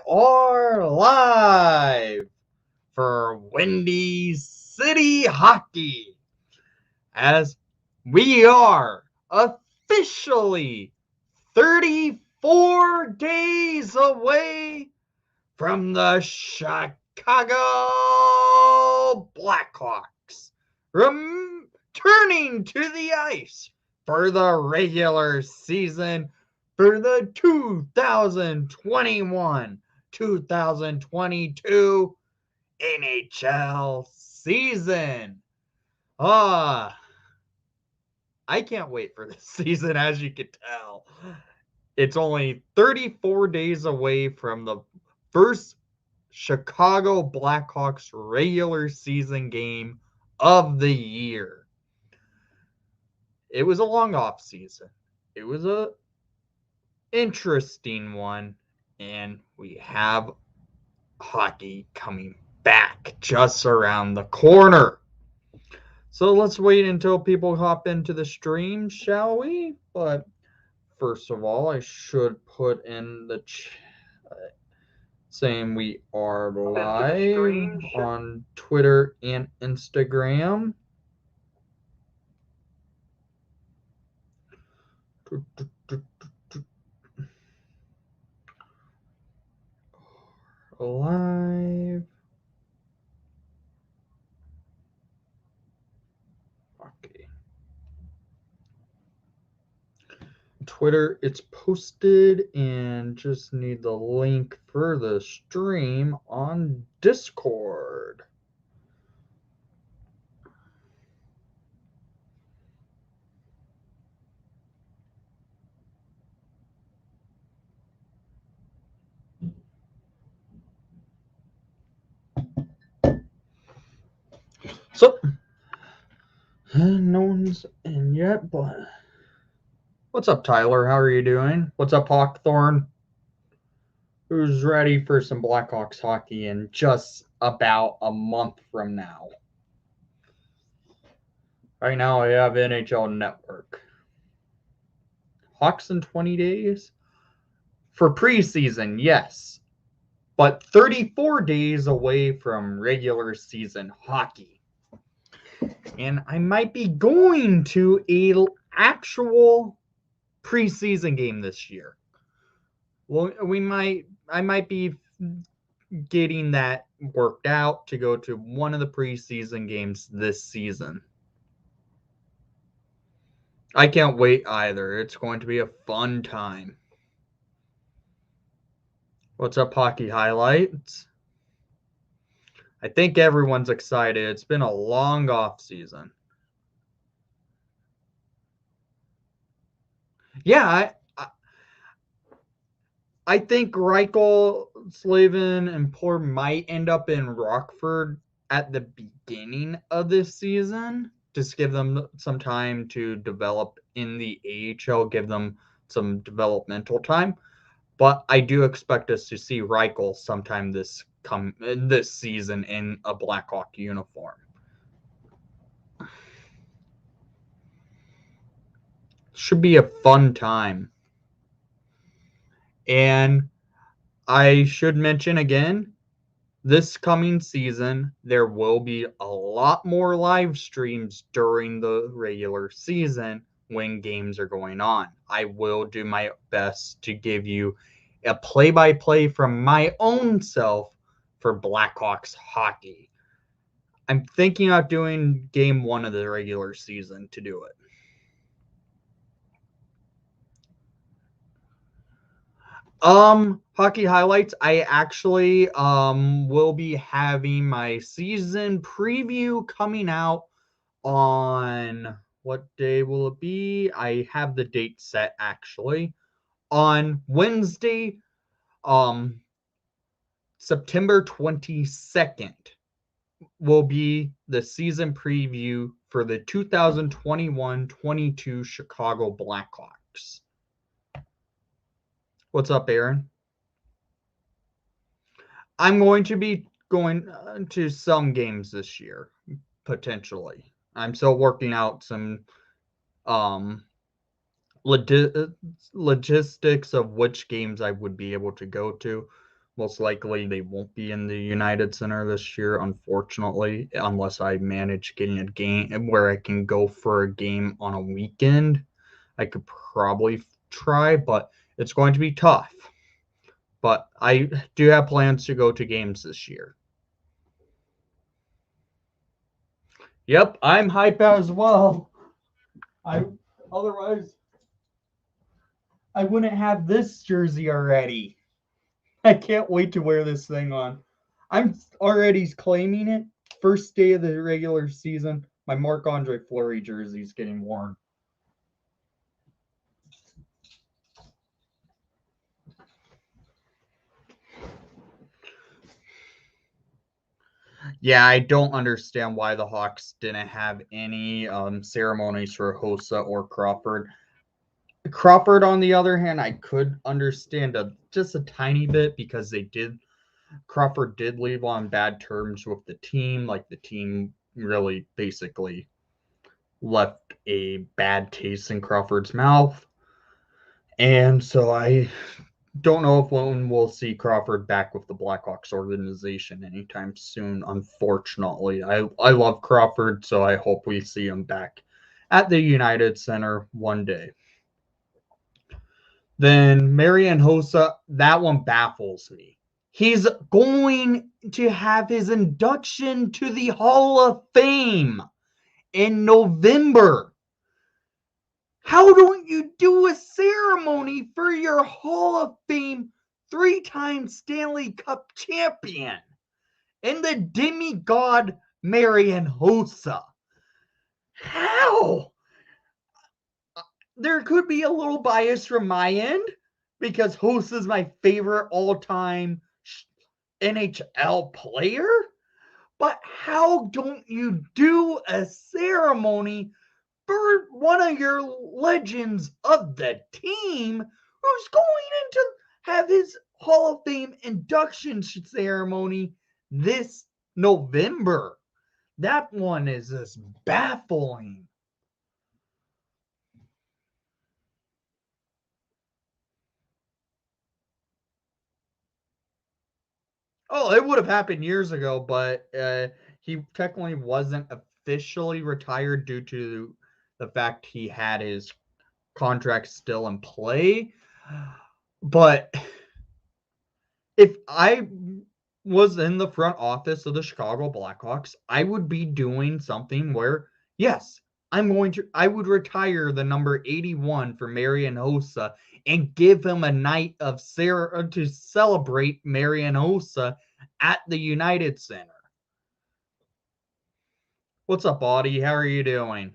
are live for Windy City Hockey as we are officially 34 days away from the Chicago Blackhawks returning to the ice for the regular season for the 2021-2022 NHL season. I can't wait for this season, as you can tell. It's only 34 days away from the first Chicago Blackhawks regular season game of the year. It was a long off season. It was a interesting one, and we have hockey coming back just around the corner. So let's wait until people hop into the stream, shall we? But first of all, I should put in the saying we are live on Twitter and Instagram. Live. Okay. Twitter, it's posted, and just need the link for the stream on Discord. So, no one's in yet, but what's up, Tyler? How are you doing? What's up, Hawkthorn? Who's ready for some Blackhawks hockey in just about a month from now? Right now, I have NHL Network. Hawks in 20 days? For preseason, yes. But 34 days away from regular season hockey. And I might be going to an actual preseason game this year. Well, I might be getting that worked out to go to one of the preseason games this season. I can't wait either. It's going to be a fun time. What's up, Hockey Highlights? I think everyone's excited. It's been a long off season. Yeah, I think Reichel, Slavin, and Poor might end up in Rockford at the beginning of this season. Just give them some time to develop in the AHL, give them some developmental time. But I do expect us to see Reichel sometime this season in a Blackhawk uniform. Should be a fun time. And I should mention again, this coming season, there will be a lot more live streams during the regular season when games are going on. I will do my best to give you a play-by-play from my own self for Blackhawks hockey. I'm thinking of doing game 1 of the regular season to do it. Hockey highlights. I actually will be having my season preview coming out on what day will it be? I have the date set actually. On Wednesday, September 22nd will be the season preview for the 2021-22 Chicago Blackhawks. What's up, Aaron? I'm going to be going to some games this year, potentially. I'm still working out some logistics of which games I would be able to go to. Most likely they won't be in the United Center this year, unfortunately, unless I manage getting a game where I can go for a game on a weekend. I could probably try, but it's going to be tough. But I do have plans to go to games this year. Yep, I'm hype as well. Otherwise I wouldn't have this jersey already. I can't wait to wear this thing on. I'm already claiming it. First day of the regular season, my Marc-Andre Fleury jersey is getting worn. Yeah, I don't understand why the Hawks didn't have any ceremonies for Hossa or Crawford. Crawford, on the other hand, I could understand just a tiny bit because Crawford did leave on bad terms with the team. Like the team really basically left a bad taste in Crawford's mouth. And so I don't know if we'll see Crawford back with the Blackhawks organization anytime soon, unfortunately. I love Crawford, so I hope we see him back at the United Center one day. Then Marian Hossa, that one baffles me. He's going to have his induction to the Hall of Fame in November. How don't you do a ceremony for your Hall of Fame 3-time Stanley Cup champion and the demigod Marian Hossa? How? There could be a little bias from my end because Hossa is my favorite all-time NHL player. But how don't you do a ceremony for one of your legends of the team who's going in to have his Hall of Fame induction ceremony this November? That one is just baffling. Oh, it would have happened years ago, but he technically wasn't officially retired due to the fact he had his contract still in play. But if I was in the front office of the Chicago Blackhawks, I would be doing something where, yes, I would retire the number 81 for Marian Hossa and give him a night of to celebrate Marian Hossa at the United Center. What's up, Audie? How are you doing?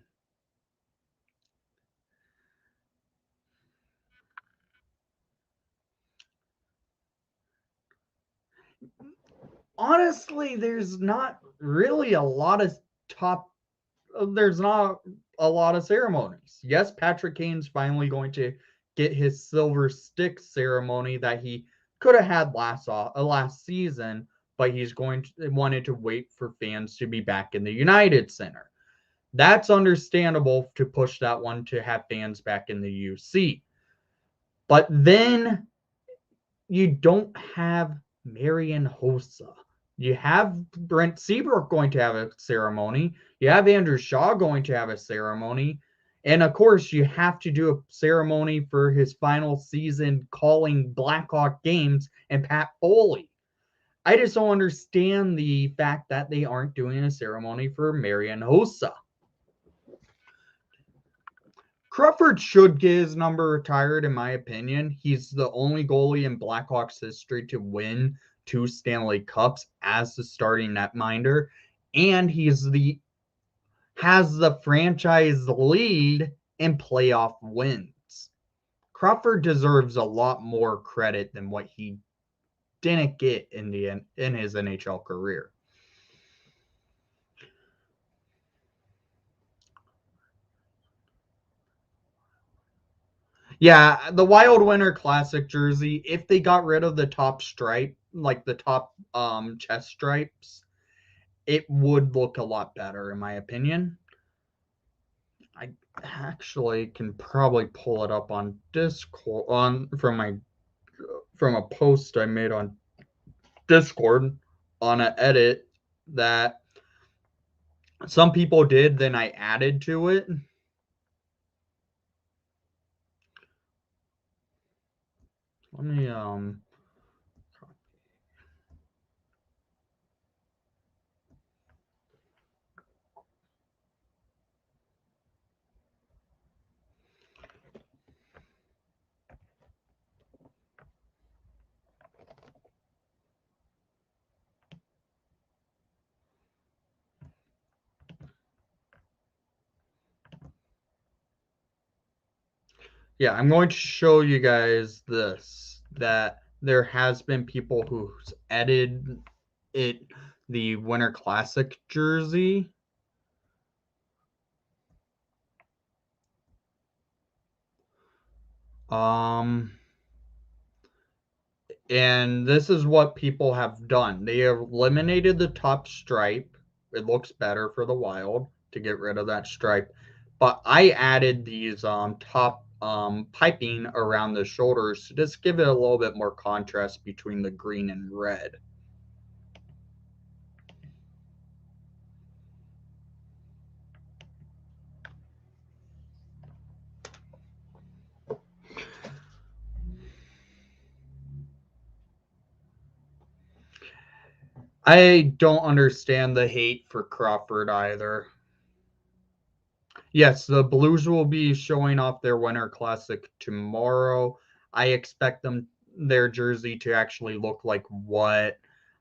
Honestly, there's not really a lot of top there's not a lot of ceremonies. Yes, Patrick Kane's finally going to get his silver stick ceremony that he could have had last season, but he's wanted to wait for fans to be back in the United Center. That's understandable to push that one to have fans back in the UC. But then you don't have Marian Hossa. You have Brent Seabrook going to have a ceremony. You have Andrew Shaw going to have a ceremony. And of course, you have to do a ceremony for his final season calling Blackhawk games and Pat Foley. I just don't understand the fact that they aren't doing a ceremony for Marian Hossa. Crawford should get his number retired, in my opinion. He's the only goalie in Blackhawks history to win 2 Stanley Cups as the starting netminder, and has the franchise lead in playoff wins. Crawford deserves a lot more credit than what he didn't get in his NHL career. Yeah, the Wild Winter Classic jersey, if they got rid of the top stripe, like the top chest stripes, it would look a lot better in my opinion. I actually can probably pull it up on Discord from a post I made on Discord on an edit that some people did, then I added to it. Let me yeah, I'm going to show you guys this, that there has been people who's edited it, the Winter Classic jersey. And this is what people have done. They have eliminated the top stripe. It looks better for the Wild to get rid of that stripe. But I added these top piping around the shoulders to just give it a little bit more contrast between the green and red. I don't understand the hate for Crawford either. Yes, the Blues will be showing off their Winter Classic tomorrow. I expect their jersey to actually look like what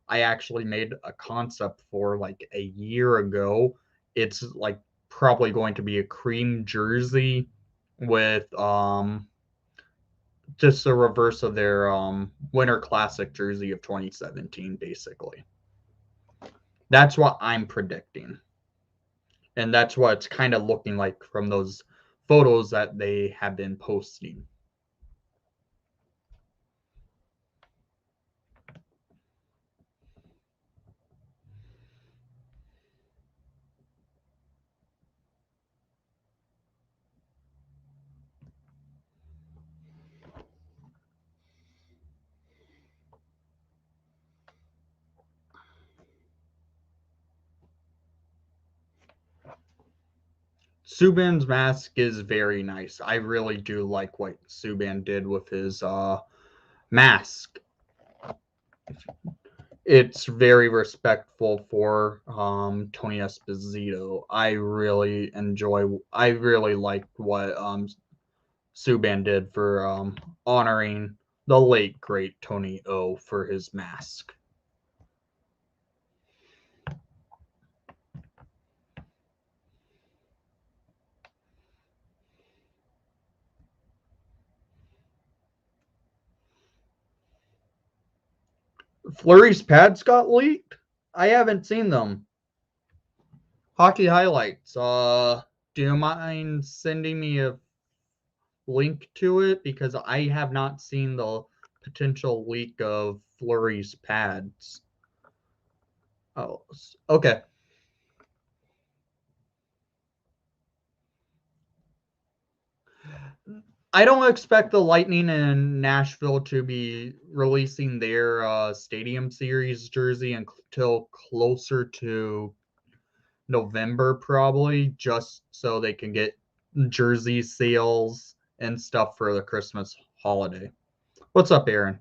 I actually made a concept for like a year ago. It's like probably going to be a cream jersey with just the reverse of their Winter Classic jersey of 2017 basically. That's what I'm predicting. And that's what it's kind of looking like from those photos that they have been posting. Subban's mask is very nice. I really do like what Subban did with his mask. It's very respectful for Tony Esposito. I really like what Subban did for honoring the late great Tony O for his mask. Fleury's pads got leaked? I haven't seen them. Hockey highlights. Do you mind sending me a link to it? Because I have not seen the potential leak of Fleury's pads. Oh, okay. I don't expect the Lightning in Nashville to be releasing their Stadium Series jersey until closer to November, probably, just so they can get jersey sales and stuff for the Christmas holiday. What's up, Aaron?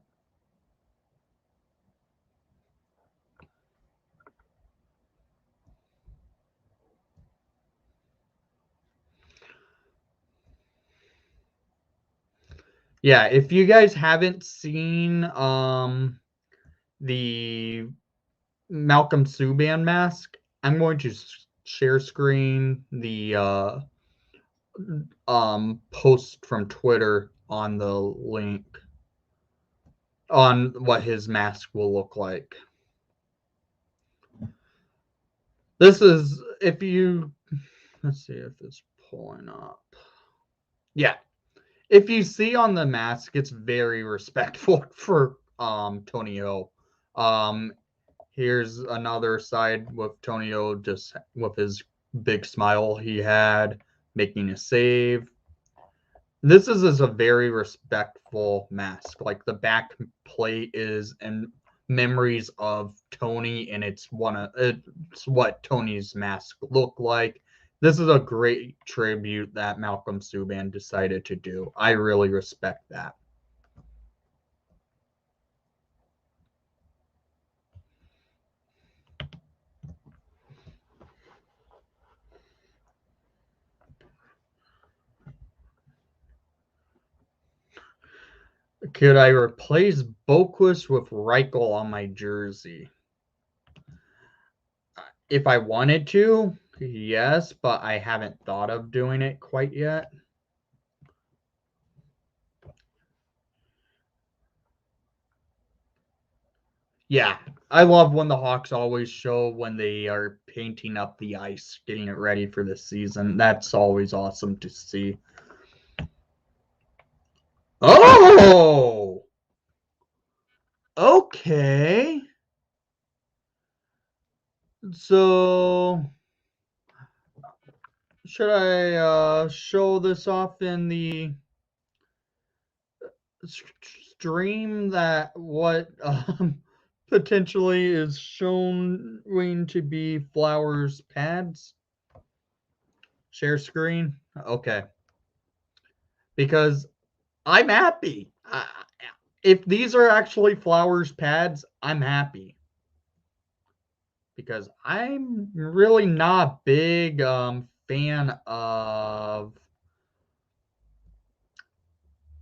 Yeah, if you guys haven't seen the Malcolm Subban mask, I'm going to share screen the post from Twitter on the link on what his mask will look like. This is if you let's see if it's pulling up. Yeah. If you see on the mask, it's very respectful for Tony O. Here's another side with Tony O just with his big smile he had, making a save. This is a very respectful mask. Like the back plate is in memories of Tony, and it's what Tony's mask looked like. This is a great tribute that Malcolm Subban decided to do. I really respect that. Could I replace Boquist with Reichel on my jersey? If I wanted to, yes, but I haven't thought of doing it quite yet. Yeah, I love when the Hawks always show when they are painting up the ice, getting it ready for the season. That's always awesome to see. Oh! Okay. So, should I show this off in the stream that what potentially is showing to be Flowers pads? Share screen? Okay. Because I'm happy. If these are actually Flowers pads, I'm happy. Because I'm really not a big fan of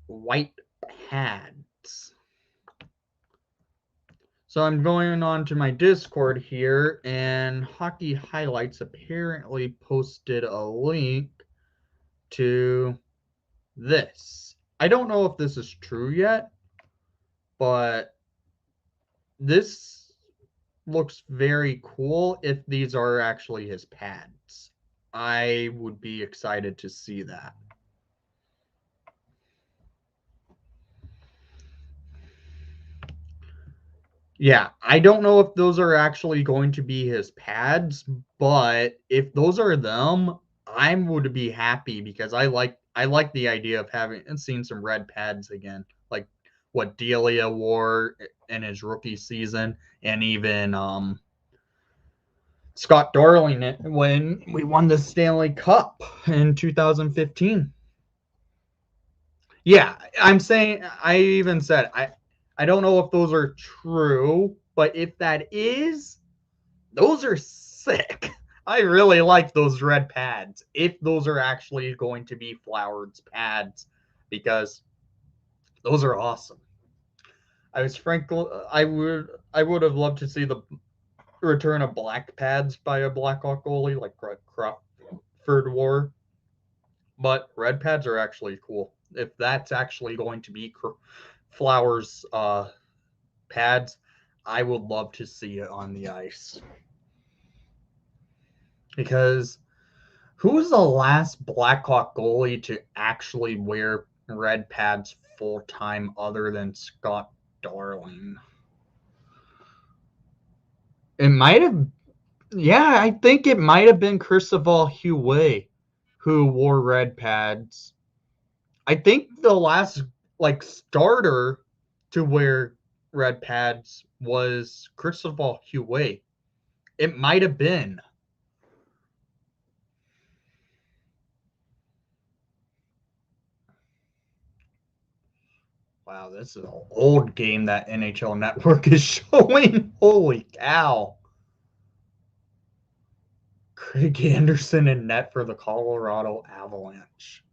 white pads. So I'm going on to my Discord here, and Hawkey Highlights apparently posted a link to this. I don't know if this is true yet, but this looks very cool if these are actually his pads. I would be excited to see that. Yeah, I don't know if those are actually going to be his pads, but if those are them, I would be happy because I like the idea of having and seeing some red pads again, like what Delia wore in his rookie season, and even Scott Darling when we won the Stanley Cup in 2015. Yeah, I'm saying I even said I don't know if those are true, but if that is, those are sick. I really like those red pads. If those are actually going to be Flowers pads, because those are awesome. I would have loved to see the return of black pads by a Blackhawk goalie like Crawford wore, but red pads are actually cool. If that's actually going to be Flowers pads, I would love to see it on the ice. Because who was the last Blackhawk goalie to actually wear red pads full time other than Scott Darling? It might have, yeah, I think it might have been Christopher Huey who wore red pads. I think the last starter to wear red pads was Christopher Huey. It might have been. Wow, this is an old game that NHL Network is showing. Holy cow. Craig Anderson in net for the Colorado Avalanche.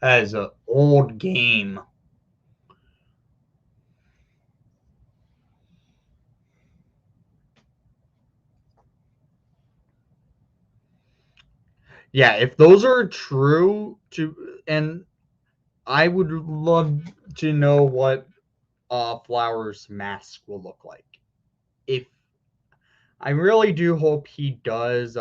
That is an old game. Yeah, if those are true and I would love to know what Flowers mask will look like. If I really do hope he does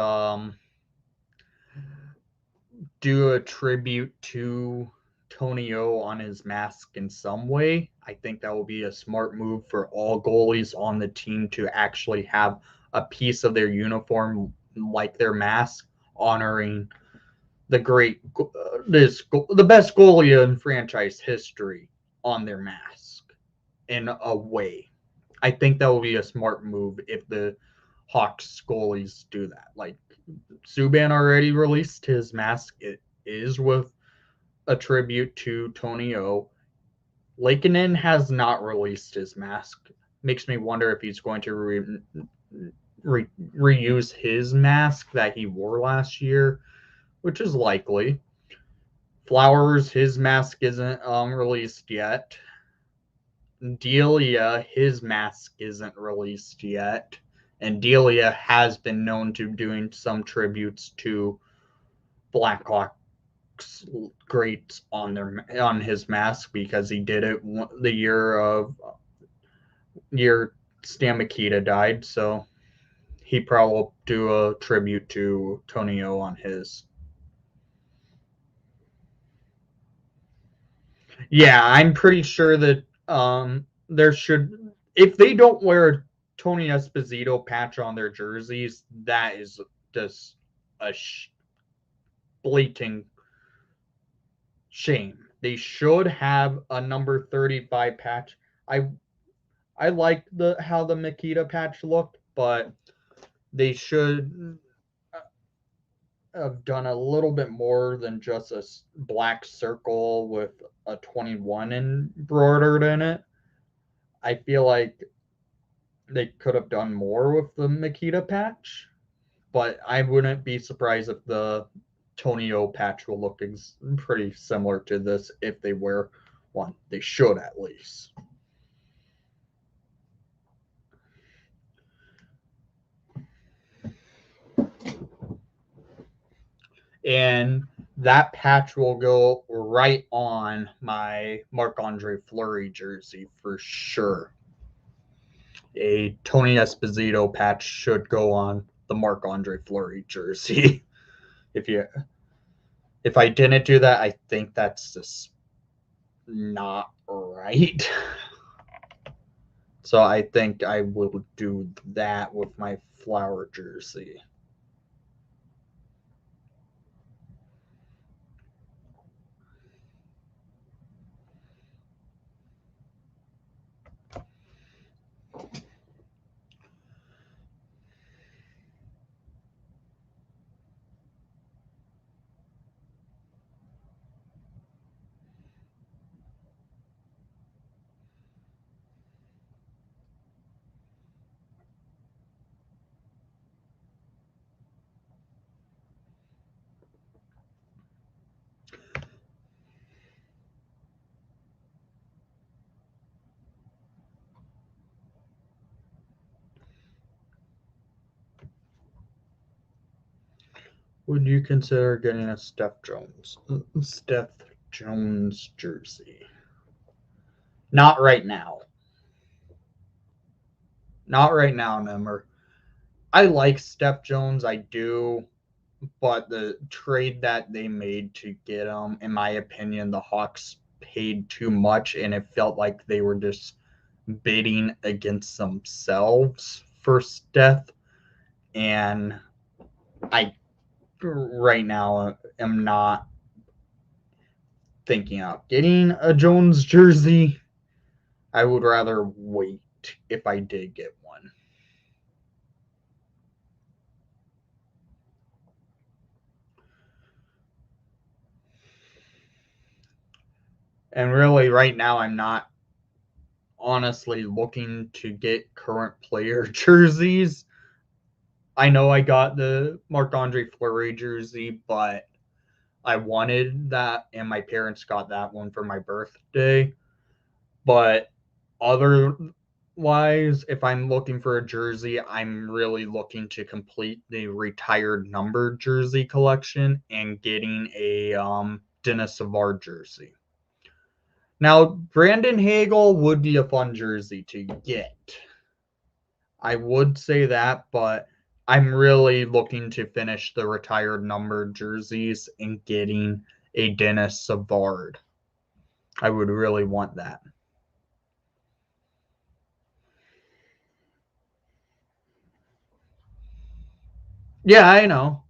do a tribute to Tony O on his mask in some way. I think that will be a smart move for all goalies on the team to actually have a piece of their uniform like their mask, honoring the the best goalie in franchise history on their mask in a way. I think that will be a smart move if the Hawks goalies do that. Like Subban already released his mask. It is with a tribute to Tony O. Lakeinen has not released his mask. Makes me wonder if he's going to reuse his mask that he wore last year, which is likely. Flowers, his mask isn't released yet. Delia, his mask isn't released yet. And Delia has been known to doing some tributes to Blackhawks greats on his mask because he did it the year Stan Mikita died. So he probably will do a tribute to Tony O on his. Yeah, I'm pretty sure that there should, if they don't wear a Tony Esposito patch on their jerseys, that is just a blatant shame. They should have a number 35 patch. I like how the Makita patch looked, but they should have done a little bit more than just a black circle with a 21 embroidered in it. I feel like they could have done more with the Makita patch, but I wouldn't be surprised if the Tony O patch will look pretty similar to this if they wear one. They should at least. And that patch will go right on my Marc-Andre Fleury jersey for sure. A Tony Esposito patch should go on the Marc-Andre Fleury jersey. If I didn't do that, I think that's just not right. So I think I will do that with my Flower jersey. Would you consider getting a Steph Jones jersey? Not right now. Not right now, Nemmer. I like Steph Jones, I do, but the trade that they made to get him, in my opinion, the Hawks paid too much, and it felt like they were just bidding against themselves for Steph. And I right now am not thinking of getting a Jones jersey. I would rather wait if I did get one. And really, right now, I'm not honestly looking to get current player jerseys. I know I got the Marc-Andre Fleury jersey, but I wanted that, and my parents got that one for my birthday. But otherwise, if I'm looking for a jersey, I'm really looking to complete the retired numbered jersey collection and getting a Dennis Savard jersey. Now, Brandon Hagel would be a fun jersey to get. I would say that, but I'm really looking to finish the retired numbered jerseys and getting a Dennis Savard. I would really want that. Yeah, I know.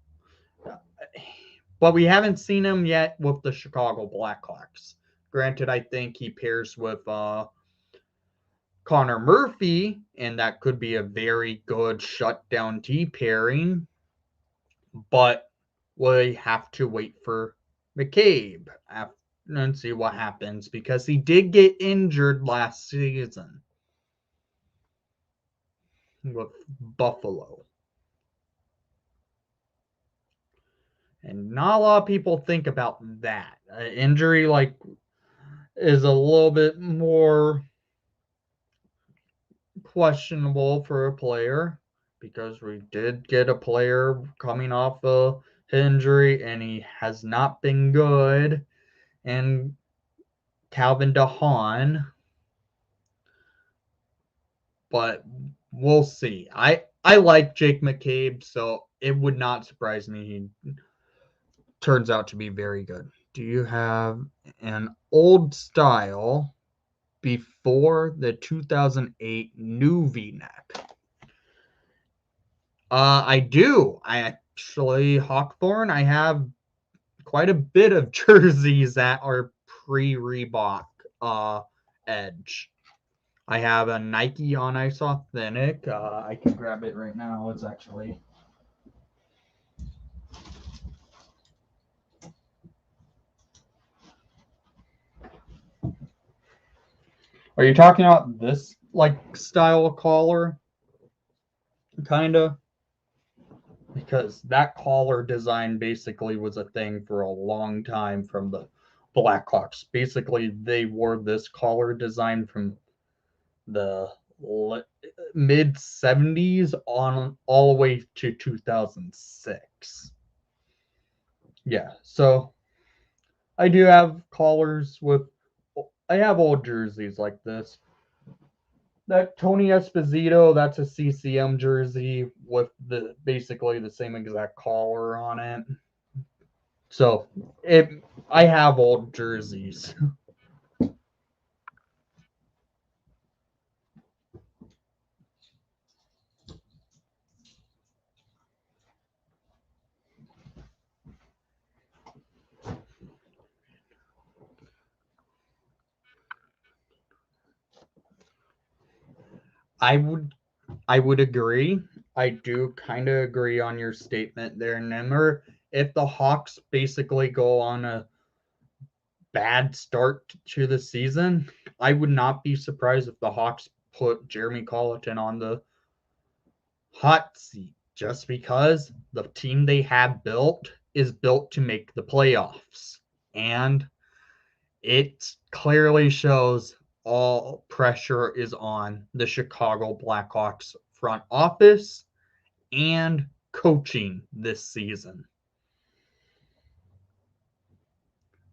But we haven't seen him yet with the Chicago Blackhawks. Granted, I think he pairs with Connor Murphy, and that could be a very good shutdown T pairing, but we have to wait for McCabe and see what happens because he did get injured last season with Buffalo. And not a lot of people think about that. Injury is a little bit more questionable for a player because we did get a player coming off a injury and he has not been good. And Calvin DeHaan, but we'll see. I like Jake McCabe, so it would not surprise me he turns out to be very good. Do you have an old style before the 2008 new V-neck? I do. I actually, Hawthorne, I have quite a bit of jerseys that are pre-Reebok edge. I have a Nike On Ice Authentic. I can grab it right now. It's actually... Are you talking about this style collar? Kinda. Because that collar design basically was a thing for a long time from the Blackhawks. Basically, they wore this collar design from the mid 70s on all the way to 2006. Yeah, so I do have collars with... I have old jerseys like this. That Tony Esposito, that's a CCM jersey with basically the same exact collar on it. So I have old jerseys. I would agree. I do kind of agree on your statement there, Nimmer. If the Hawks basically go on a bad start to the season, I would not be surprised if the Hawks put Jeremy Colleton on the hot seat just because the team they have built is built to make the playoffs. And it clearly shows all pressure is on the Chicago Blackhawks front office and coaching this season.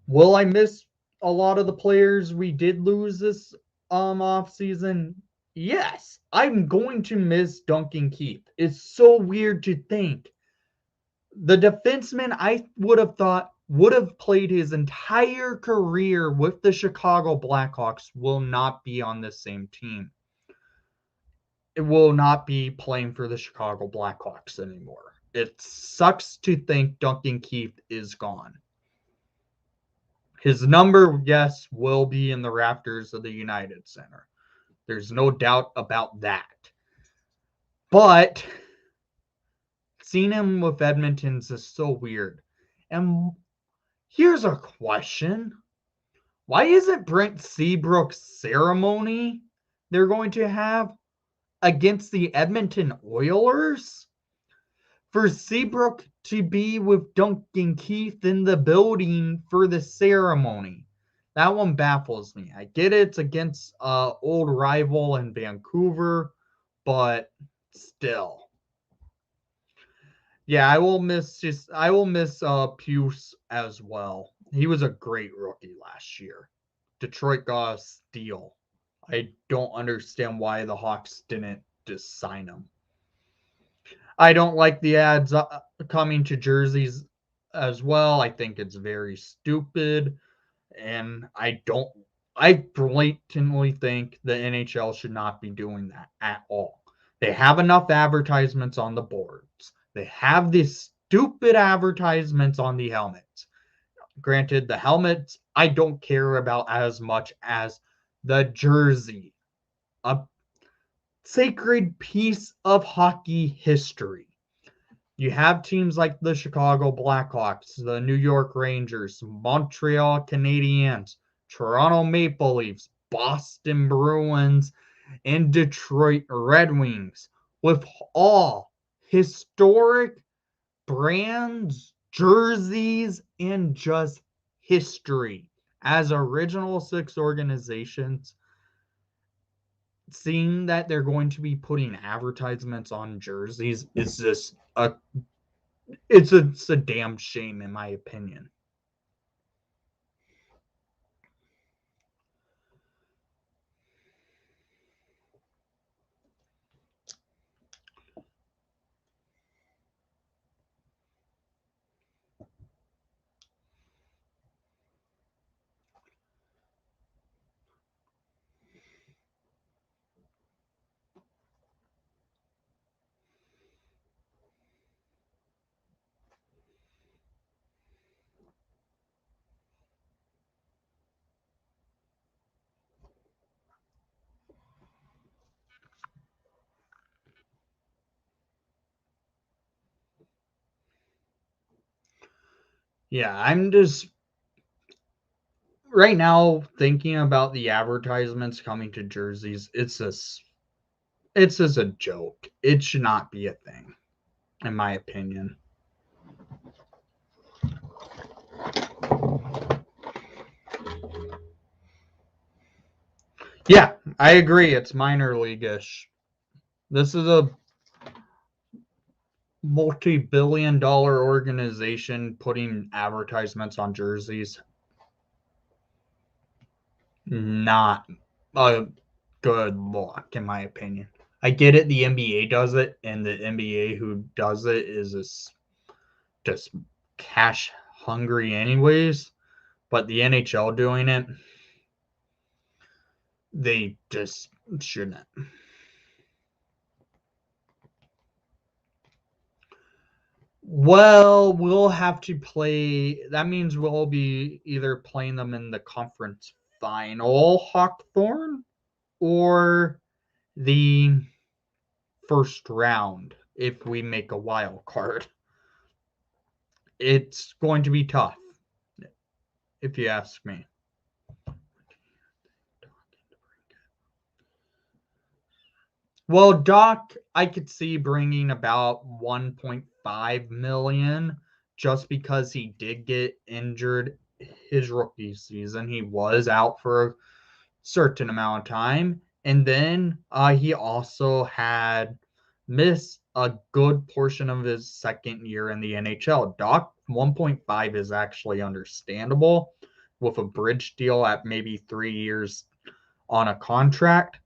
Will I miss a lot of the players we did lose this off season? Yes, I'm going to miss Duncan Keith. It's so weird to think. The defenseman I would have thought would have played his entire career with the Chicago Blackhawks will not be on the same team. It will not be playing for the Chicago Blackhawks anymore. It sucks to think Duncan Keith is gone. His number, yes, will be in the rafters of the United Center. There's no doubt about that. But seeing him with Edmonton's is so weird. And here's a question. Why isn't Brent Seabrook's ceremony they're going to have against the Edmonton Oilers? For Seabrook to be with Duncan Keith in the building for the ceremony. That one baffles me. I get it's against old rival in Vancouver, but still. Yeah, I will miss Puce as well. He was a great rookie last year. Detroit got a steal. I don't understand why the Hawks didn't just sign him. I don't like the ads coming to jerseys as well. I think it's very stupid. And I blatantly think the NHL should not be doing that at all. They have enough advertisements on the boards. They have these stupid advertisements on the helmets. Granted, the helmets I don't care about as much as the jersey a sacred piece of hockey history. You have teams like the Chicago Blackhawks, the New York Rangers, Montreal Canadiens, Toronto Maple Leafs, Boston Bruins, and Detroit Red Wings, with all historic brands, jerseys, and just history as original six organizations. Seeing that they're going to be putting advertisements on jerseys is just it's a damn shame, in my opinion. Yeah, I'm just right now thinking about the advertisements coming to jerseys. It's just a joke. It should not be a thing, in my opinion. Yeah, I agree. It's minor league-ish. This is a multi-billion-dollar organization putting advertisements on jerseys. Not a good look, in my opinion. I get it. The NBA does it, and the NBA who does it is just cash hungry, anyways. But the NHL doing it, they just shouldn't. Well, we'll have to play. That means we'll be either playing them in the conference final, Hawkthorne, or the first round if we make a wild card. It's going to be tough, if you ask me. Well, Doc, I could see bringing about 1.5 million just because he did get injured his rookie season. He was out for a certain amount of time, and then he also had missed a good portion of his second year in the NHL. Doc, 1.5 is actually understandable with a bridge deal at maybe 3 years on a contract.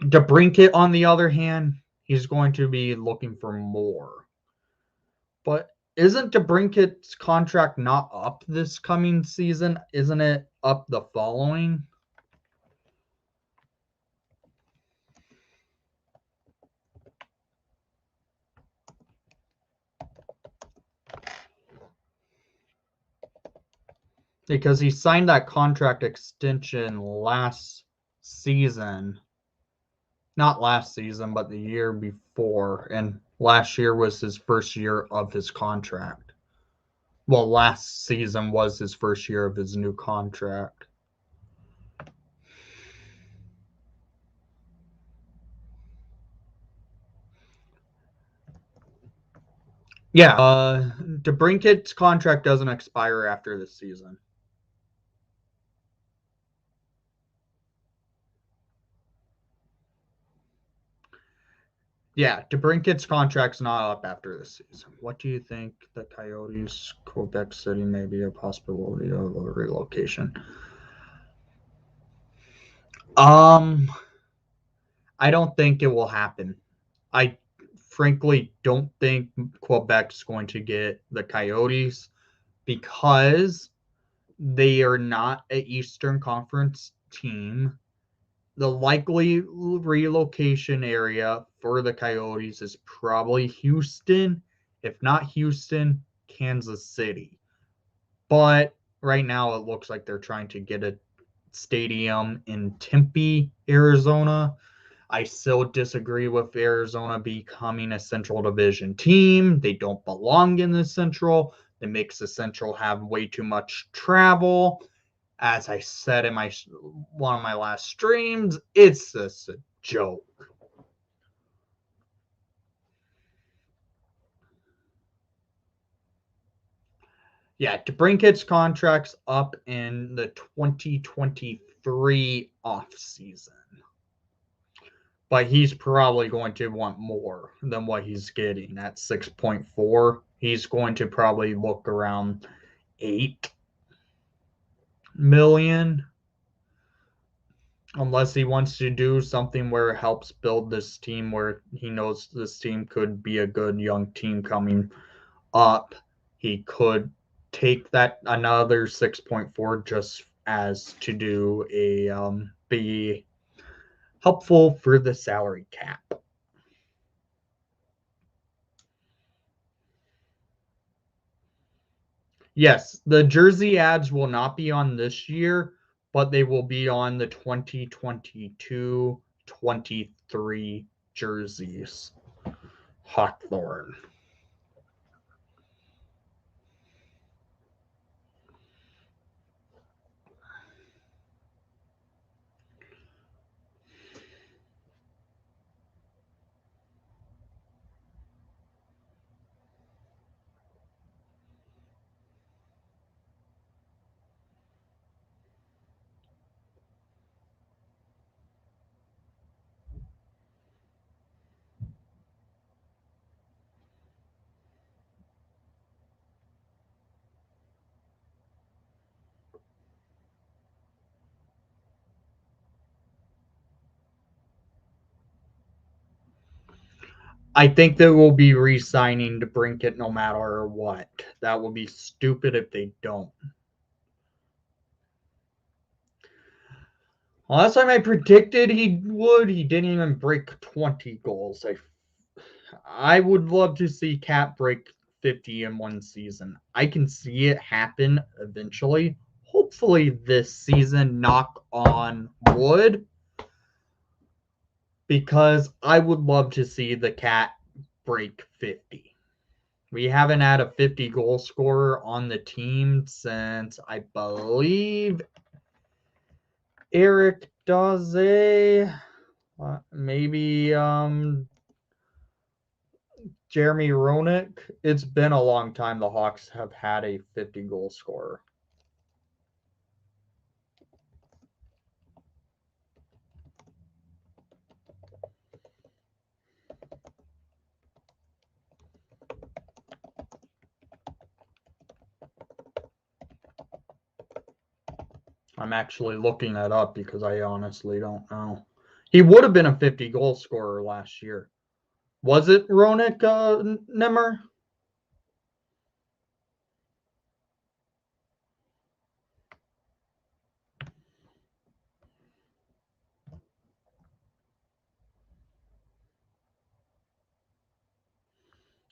DeBrincat, on the other hand, he's going to be looking for more. But isn't DeBrincat's contract not up this coming season? Isn't it up the following? Because he signed that contract extension last season. Not last season, but the year before. And last year was his first year of his contract. Well, last season was his first year of his new contract. Yeah, DeBrincat's contract doesn't expire after this season. Yeah, DeBrincat's contract's not up after this season. What do you think the Coyotes, Quebec City may be a possibility of a relocation? I don't think it will happen. I frankly don't think Quebec's going to get the Coyotes because they are not an Eastern Conference team. The likely relocation area for the Coyotes is probably Houston. If not Houston, Kansas City. But right now it looks like they're trying to get a Stadium in Tempe, Arizona. I still disagree with Arizona becoming a Central Division team. They don't belong in the Central. It makes the Central have way too much travel. As I said in one of my last streams, it's just a joke. Yeah, DeBrinket's contract's up in the 2023 off season. But he's probably going to want more than what he's getting at 6.4. He's going to probably look around 8 million, unless he wants to do something where it helps build this team, where he knows this team could be a good young team coming up. He could take that another 6.4 just as to do a be helpful for the salary cap. Yes, the jersey ads will not be on this year, but they will be on the 2022-23 jerseys. Hawthorne. I think they will be re-signing DeBrincat no matter what. That would be stupid if they don't. Last time I predicted he would, he didn't even break 20 goals. I would love to see Cat break 50 in one season. I can see it happen eventually. Hopefully this season, knock on wood, because I would love to see the Cat break 50. We haven't had a 50 goal scorer on the team since, I believe, Eric Daze, maybe Jeremy Roenick. It's been a long time the Hawks have had a 50 goal scorer. I'm actually looking that up because I honestly don't know. He would have been a 50 goal scorer last year. Was it Roenick Nimmer?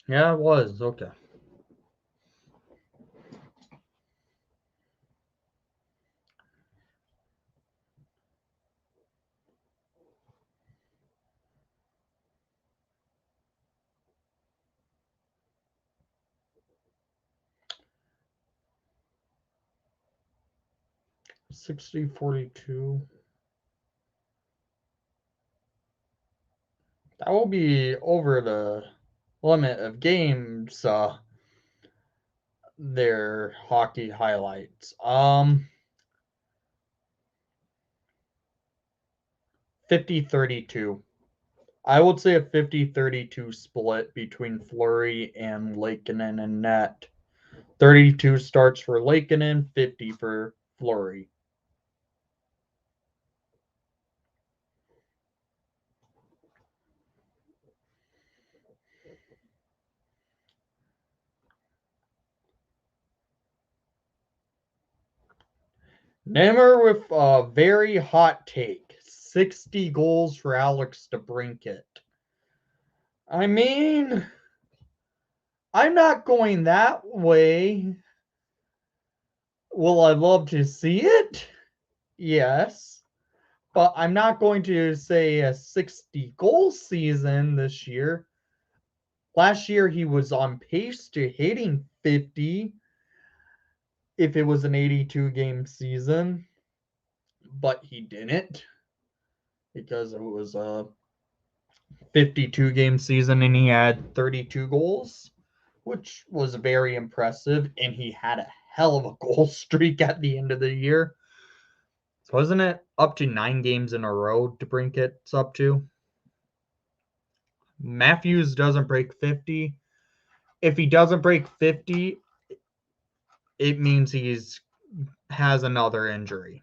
Yeah, it was. Okay. $60.42. That will be over the limit of games. Their hockey highlights. 50-32. I would say a 50-32 split between Fleury and Laakkonen and net. 32 starts for Laakkonen, 50 for Fleury. Nimmer with a very hot take. 60 goals for Alex DeBrincat. I mean, I'm not going that way. Will I love to see it? yes. But I'm not going to say a 60-goal season this year. Last year, he was on pace to hitting 50 if it was an 82-game season, but he didn't because it was a 52-game season and he had 32 goals, which was very impressive, and he had a hell of a goal streak at the end of the year. So wasn't it up to 9 games in a row DeBrincat's up to? Matthews doesn't break 50. If he doesn't break 50, it means he's has another injury.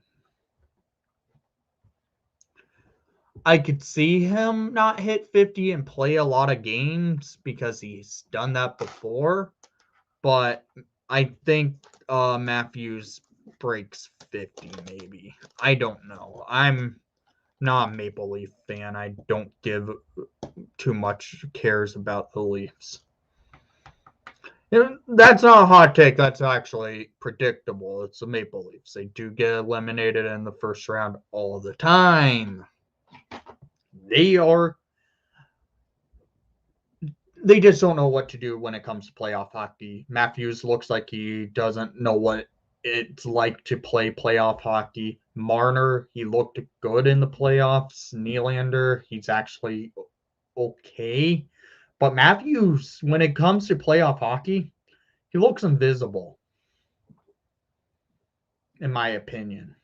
I could see him not hit 50 and play a lot of games because he's done that before, but I think Matthews breaks 50 maybe. I don't know. I'm not a Maple Leaf fan. I don't give too much cares about the Leafs. And that's not a hot take. That's actually predictable. It's the Maple Leafs. They do get eliminated in the first round all the time. They just don't know what to do when it comes to playoff hockey. Matthews looks like he doesn't know what it's like to play playoff hockey. Marner, he looked good in the playoffs. Nylander, he's actually okay. But Matthews, when it comes to playoff hockey, he looks invisible, in my opinion.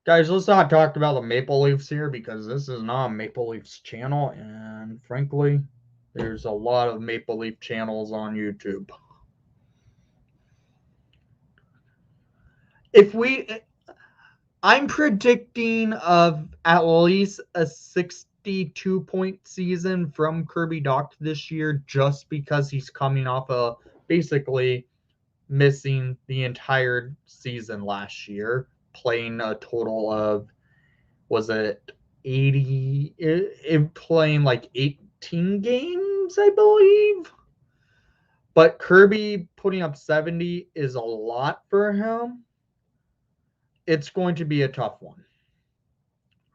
Guys, let's not talk about the Maple Leafs here because this is not a Maple Leafs channel, and frankly, there's a lot of Maple Leaf channels on YouTube. I'm predicting of at least a 62-point season from Kirby Dach this year just because he's coming off of basically missing the entire season last year, playing a total of, was it 80, playing like 18 games, I believe. But Kirby putting up 70 is a lot for him. It's going to be a tough one.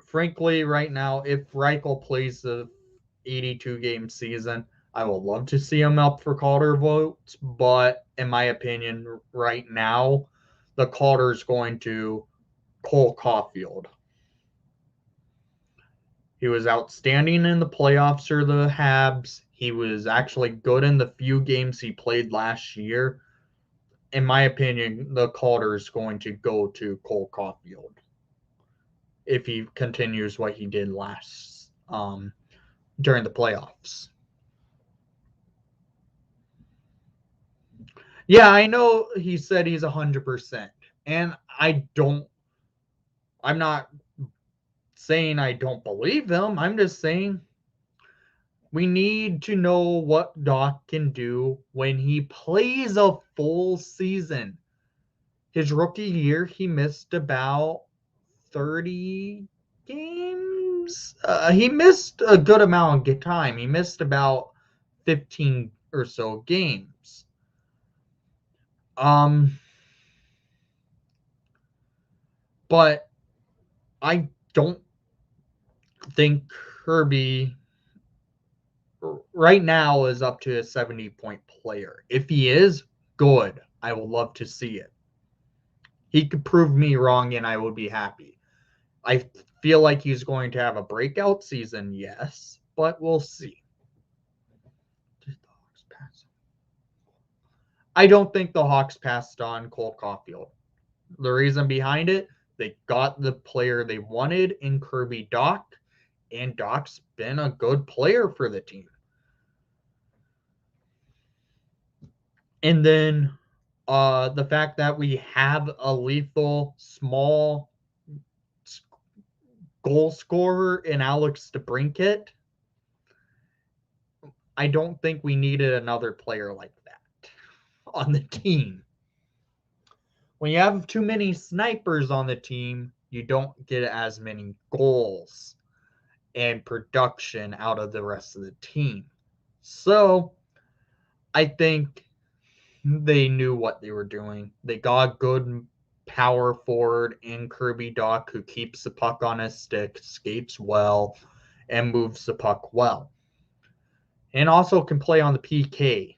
Frankly, right now, if Reichel plays the 82-game season, I would love to see him up for Calder votes, but in my opinion, right now, the Calder is going to Cole Caulfield. He was outstanding in the playoffs for the Habs. He was actually good in the few games he played last year. In my opinion, the Calder is going to go to Cole Caulfield if he continues what he did last during the playoffs. Yeah, I know he said he's 100%. And I'm not saying I don't believe him. I'm just saying we need to know what Dach can do when he plays a full season. His rookie year, he missed about 30 games. He missed a good amount of time. He missed about 15 or so games. But I don't think Kirby right now is up to a 70-point player. If he is, good. I would love to see it. He could prove me wrong and I would be happy. I feel like he's going to have a breakout season, yes, but we'll see. I don't think the Hawks passed on Cole Caulfield. The reason behind it, they got the player they wanted in Kirby Dach, and Dach's been a good player for the team. And then the fact that we have a lethal, small goal scorer in Alex DeBrincat, I don't think we needed another player like that on the team. When you have too many snipers on the team, you don't get as many goals and production out of the rest of the team. So I think they knew what they were doing. They got good power forward in Kirby Dach who keeps the puck on his stick, skates well, and moves the puck well. And also can play on the PK.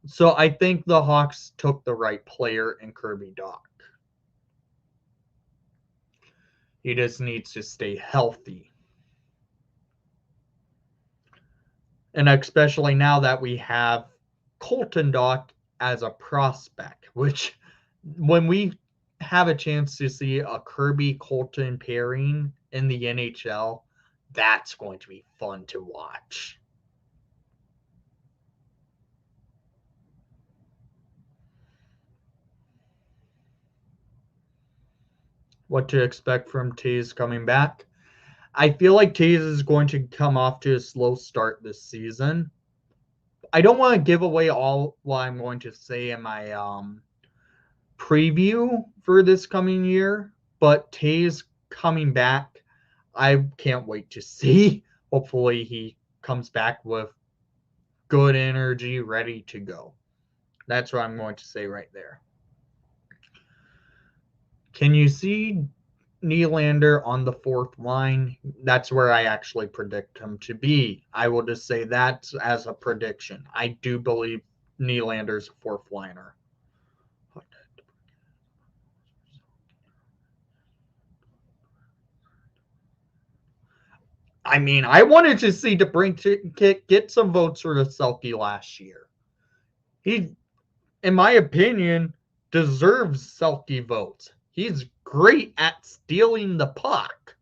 So I think the Hawks took the right player in Kirby Dach. He just needs to stay healthy. And especially now that we have Colton Dach as a prospect, which when we have a chance to see a Kirby Colton pairing in the NHL, that's going to be fun to watch. What to expect from Taze coming back? I feel like Taze is going to come off to a slow start this season. I don't want to give away all what I'm going to say in my preview for this coming year, but Taze coming back, I can't wait to see. Hopefully he comes back with good energy, ready to go. That's what I'm going to say right there. Can you see Nylander on the fourth line? That's where I actually predict him to be. I will just say that as a prediction. I do believe Nylander's a fourth liner. I mean, I wanted to see DeBrincat get some votes for the Selke last year. He, in my opinion, deserves Selke votes. He's great at stealing the puck.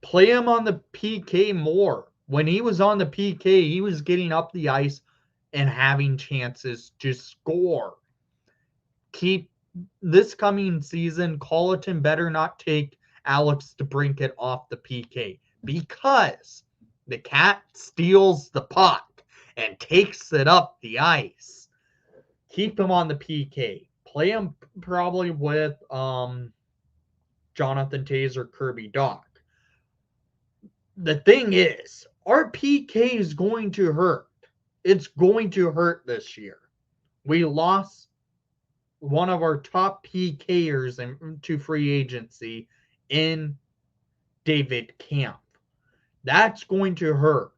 Play him on the PK more. When he was on the PK, he was getting up the ice and having chances to score. Keep this coming season, Colleton better not take Alex DeBrincat off the PK because the cat steals the puck and takes it up the ice. Keep him on the PK. Play him probably with Jonathan Taze or Kirby Dach. The thing is, our PK is going to hurt. It's going to hurt this year. We lost one of our top PKers to free agency in David Kampf. That's going to hurt.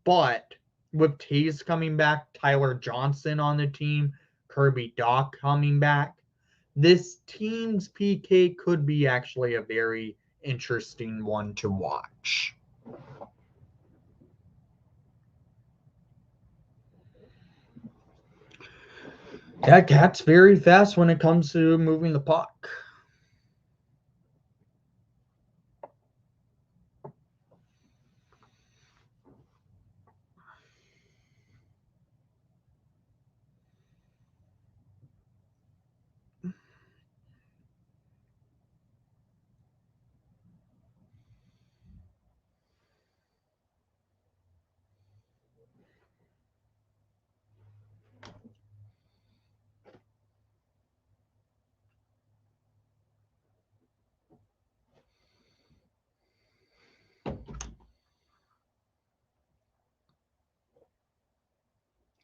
But with Taze coming back, Tyler Johnson on the team, Kirby Dach coming back, this team's PK could be actually a very interesting one to watch. That cat's very fast when it comes to moving the puck.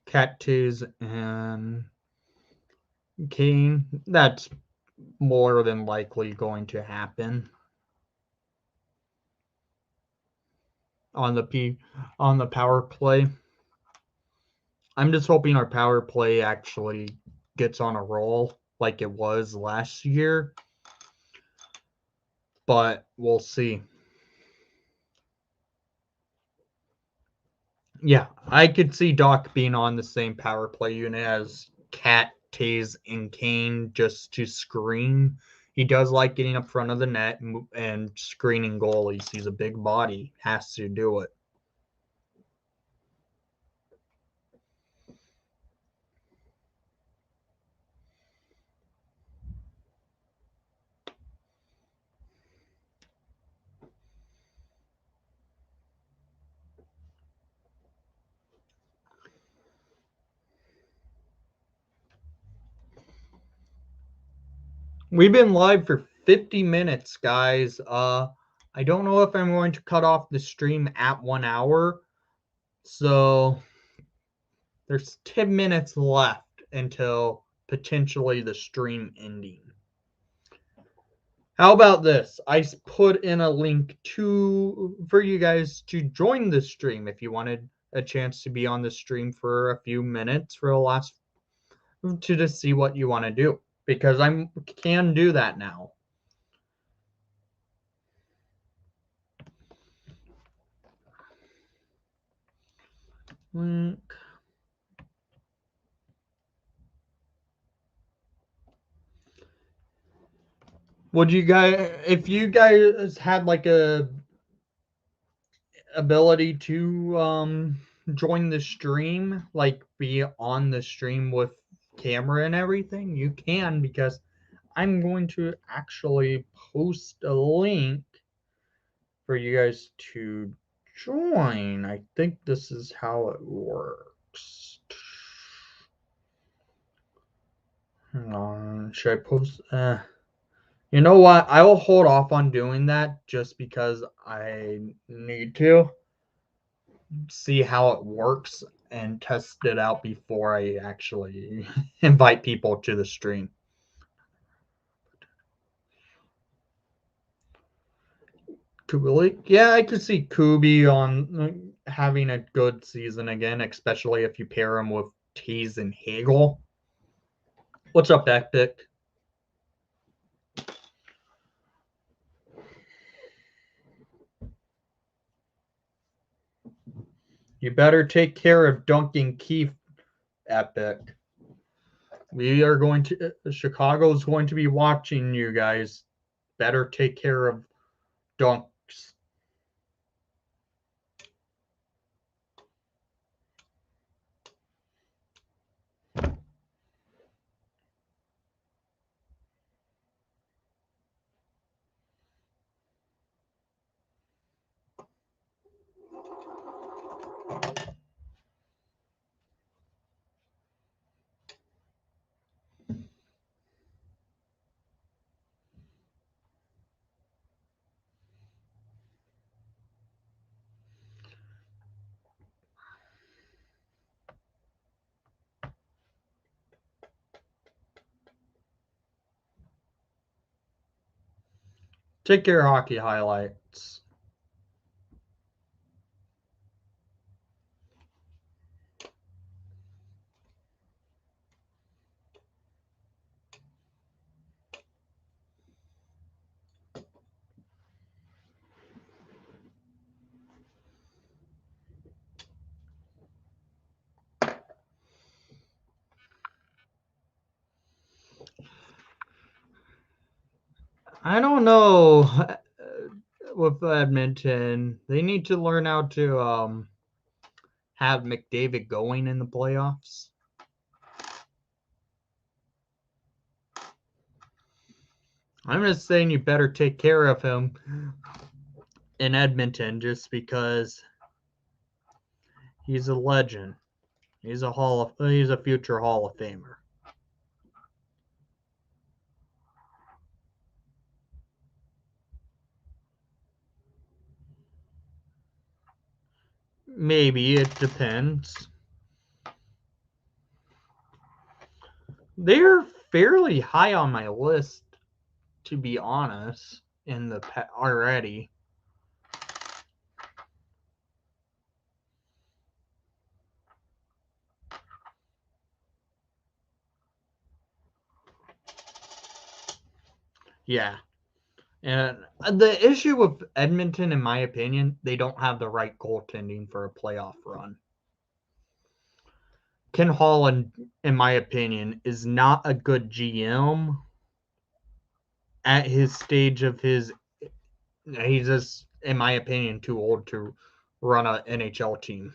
Cat Taze and Kane, that's more than likely going to happen on the power play. I'm just hoping our power play actually gets on a roll like it was last year. But we'll see. Yeah, I could see Doc being on the same power play unit as Cat, Taze, and Kane just to screen. He does like getting up front of the net and screening goalies. He's a big body, has to do it. We've been live for 50 minutes, guys. I don't know if I'm going to cut off the stream at 1 hour. So there's 10 minutes left. until potentially the stream ending. How about this? I put in a link for you guys to join the stream if you wanted a chance to be on the stream for a few minutes for the last to just see what you want to do, because I can do that now. Link. Would you guys, if you guys had like a ability to join the stream, like be on the stream with camera and everything, you can, because I'm going to actually post a link for you guys to join. I think this is how it works. Hang on, should I post? You know what? I will hold off on doing that just because I need to see how it works and test it out before I actually invite people to the stream. Kubelik? Yeah, I could see Kubi on having a good season again, especially if you pair him with Taze and Hagel. What's up, Epic? You better take care of Duncan Keith, Epic. We are going to, Chicago's going to be watching you guys. Better take care of Dunks. Take care, hockey highlights. I don't know with Edmonton. They need to learn how to have McDavid going in the playoffs. I'm just saying you better take care of him in Edmonton just because he's a legend. He's a future Hall of Famer. Maybe, it depends. They're fairly high on my list, to be honest, already. Yeah. And the issue with Edmonton, in my opinion, they don't have the right goaltending for a playoff run. Ken Holland, in my opinion, is not a good GM at his stage of his. He's just, in my opinion, too old to run an NHL team.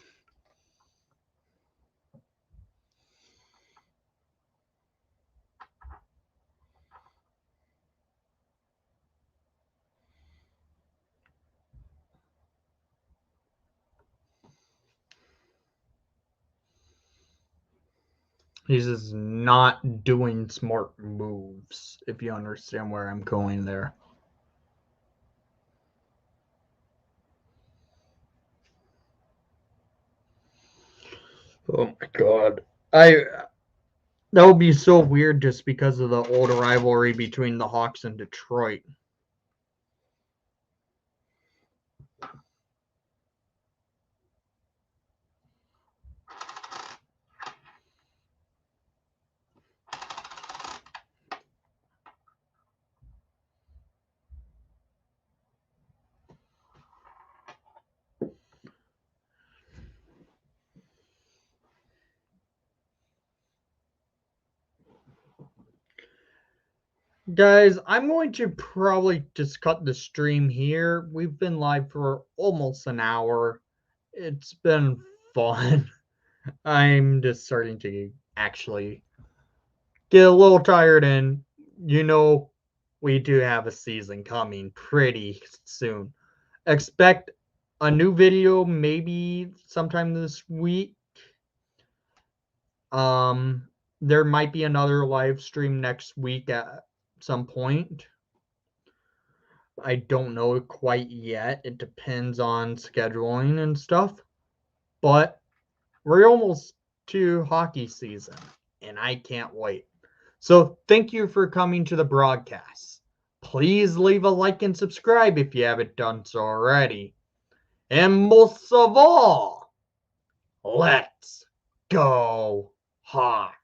He's just not doing smart moves, if you understand where I'm going there. Oh my god. That would be so weird just because of the old rivalry between the Hawks and Detroit. Guys, I'm going to probably just cut the stream here. We've been live for almost an hour. It's been fun. I'm just starting to actually get a little tired, and we do have a season coming pretty soon. Expect a new video maybe sometime this week. There might be another live stream next week at some point. I don't know quite yet. It depends on scheduling and stuff. But we're almost to hockey season, and I can't wait. So thank you for coming to the broadcast. Please leave a like and subscribe if you haven't done so already. And most of all, let's go Hawks.